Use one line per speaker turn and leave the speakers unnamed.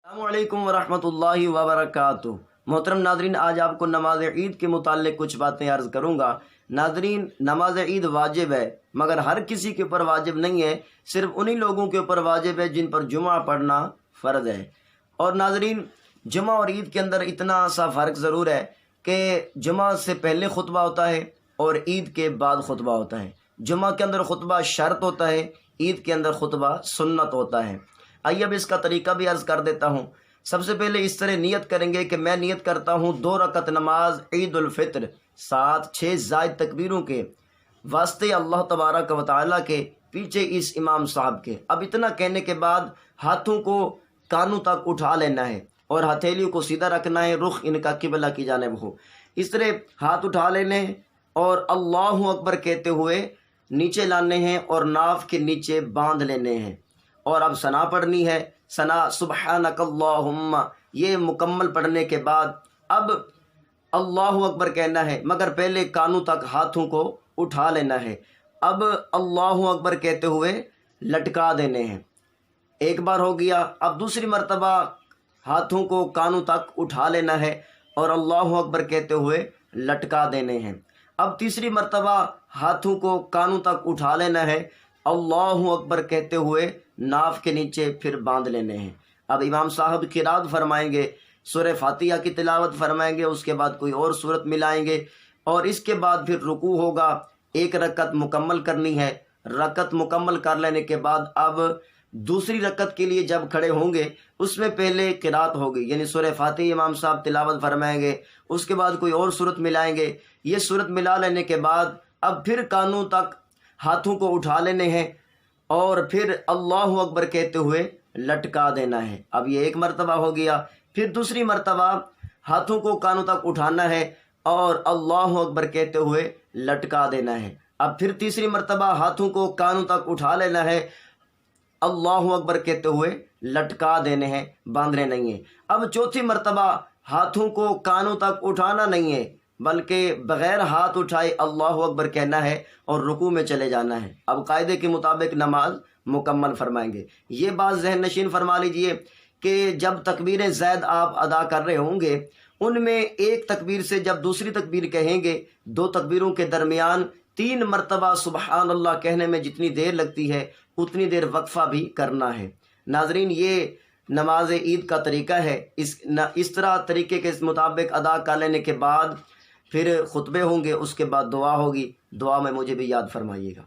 السلام علیکم ورحمۃ اللہ وبرکاتہ۔ محترم ناظرین، آج آپ کو نماز عید کے متعلق کچھ باتیں عرض کروں گا۔ ناظرین، نماز عید واجب ہے، مگر ہر کسی کے اوپر واجب نہیں ہے، صرف انہی لوگوں کے اوپر واجب ہے جن پر جمعہ پڑھنا فرض ہے۔ اور ناظرین، جمعہ اور عید کے اندر اتنا سا فرق ضرور ہے کہ جمعہ سے پہلے خطبہ ہوتا ہے اور عید کے بعد خطبہ ہوتا ہے۔ جمعہ کے اندر خطبہ شرط ہوتا ہے، عید کے اندر خطبہ سنت ہوتا ہے۔ آئیے اب اس کا طریقہ بھی عرض کر دیتا ہوں۔ سب سے پہلے اس طرح نیت کریں گے کہ میں نیت کرتا ہوں 2 رکعت نماز عید الفطر 6 زائد تکبیروں کے واسطے اللہ تبارک و تعالیٰ کے، پیچھے اس امام صاحب کے۔ اب اتنا کہنے کے بعد ہاتھوں کو کانوں تک اٹھا لینا ہے اور ہتھیلیوں کو سیدھا رکھنا ہے، رخ ان کا قبلہ کی جانب ہو۔ اس طرح ہاتھ اٹھا لینے ہیں اور اللہ اکبر کہتے ہوئے نیچے لانے ہیں اور ناف کے نیچے باندھ لینے ہیں۔ اور اب ثنا پڑھنی ہے، ثنا سبحانک اللہم، یہ مکمل پڑھنے کے بعد اب اللہ اکبر کہنا ہے، مگر پہلے کانوں تک ہاتھوں کو اٹھا لینا ہے۔ اب اللہ اکبر کہتے ہوئے لٹکا دینے ہیں۔ ایک بار ہو گیا، اب دوسری مرتبہ ہاتھوں کو کانوں تک اٹھا لینا ہے اور اللہ اکبر کہتے ہوئے لٹکا دینے ہیں۔ اب تیسری مرتبہ ہاتھوں کو کانوں تک اٹھا لینا ہے، اللہ اکبر کہتے ہوئے ناف کے نیچے پھر باندھ لینے ہیں۔ اب امام صاحب قرات فرمائیں گے، سورہ فاتحہ کی تلاوت فرمائیں گے، اس کے بعد کوئی اور سورت ملائیں گے اور اس کے بعد پھر رکوع ہوگا۔ 1 رکعت مکمل کرنی ہے۔ رکعت مکمل کر لینے کے بعد اب دوسری رکعت کے لیے جب کھڑے ہوں گے، اس میں پہلے قرات ہوگی، یعنی سورہ فاتحہ امام صاحب تلاوت فرمائیں گے، اس کے بعد کوئی اور سورت ملائیں گے۔ یہ سورت ملا لینے کے بعد اب پھر کانوں تک ہاتھوں کو اٹھا لینے ہیں اور پھر اللہ اکبر کہتے ہوئے لٹکا دینا ہے۔ اب یہ 1 مرتبہ ہو گیا، پھر دوسری مرتبہ ہاتھوں کو کانوں تک اٹھانا ہے اور اللہ اکبر کہتے ہوئے لٹکا دینا ہے۔ اب پھر تیسری مرتبہ ہاتھوں کو کانوں تک اٹھا لینا ہے، اللہ اکبر کہتے ہوئے لٹکا دینے ہیں، باندھنے نہیں ہیں۔ اب چوتھی مرتبہ ہاتھوں کو کانوں تک اٹھانا نہیں ہے، بلکہ بغیر ہاتھ اٹھائے اللہ اکبر کہنا ہے اور رکوع میں چلے جانا ہے۔ اب قاعدے کے مطابق نماز مکمل فرمائیں گے۔ یہ بات ذہن نشین فرما لیجئے کہ جب تکبیر زید آپ ادا کر رہے ہوں گے، ان میں ایک تکبیر سے جب دوسری تکبیر کہیں گے، 2 تکبیروں کے درمیان 3 مرتبہ سبحان اللہ کہنے میں جتنی دیر لگتی ہے اتنی دیر وقفہ بھی کرنا ہے۔ ناظرین، یہ نماز عید کا طریقہ ہے۔ اس طرح طریقے کے مطابق ادا کر لینے کے بعد پھر خطبے ہوں گے، اس کے بعد دعا ہوگی۔ دعا میں مجھے بھی یاد فرمائیے گا۔